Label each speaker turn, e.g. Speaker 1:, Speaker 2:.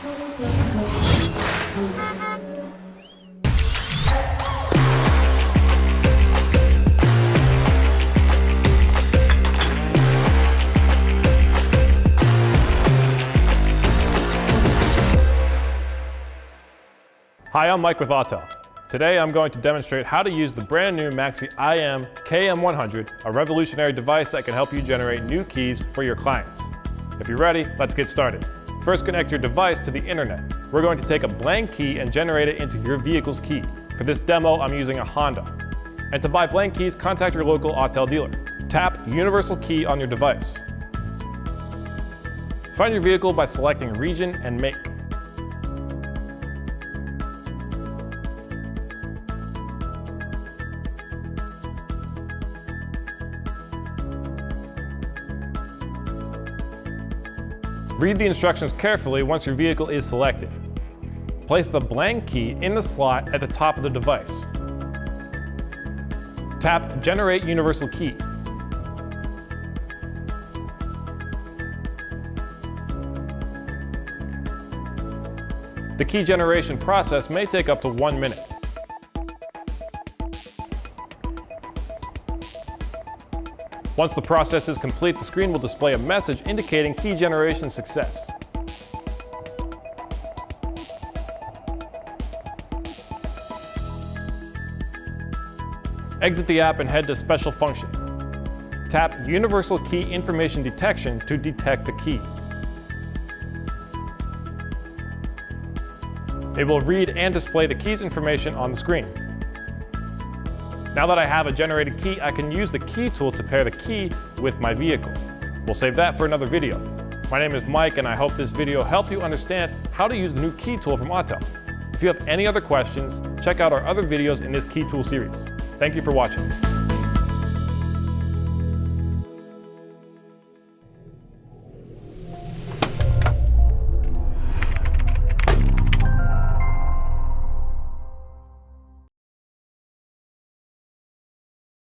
Speaker 1: Hi, I'm Mike with Autel. Today I'm going to demonstrate how to use the brand new MAXIL KM100, a revolutionary device that can help you generate new keys for your clients. If you're ready, let's get started. First, connect your device to the internet. We're going to take a blank key and generate it into your vehicle's key. For this demo, I'm using a Honda. And to buy blank keys, contact your local Autel dealer. Tap Universal Key on your device. Find your vehicle by selecting region and make. Read the instructions carefully once your vehicle is selected. Place the blank key in the slot at the top of the device. Tap Generate Universal Key. The key generation process may take up to 1 minute. Once the process is complete, the screen will display a message indicating key generation success. Exit the app and head to Special Function. Tap Universal Key Information Detection to detect the key. It will read and display the key's information on the screen. Now that I have a generated key, I can use the key tool to pair the key with my vehicle. We'll save that for another video. My name is Mike, and I hope this video helped you understand how to use the new key tool from Autel. If you have any other questions, check out our other videos in this key tool series. Thank you for watching.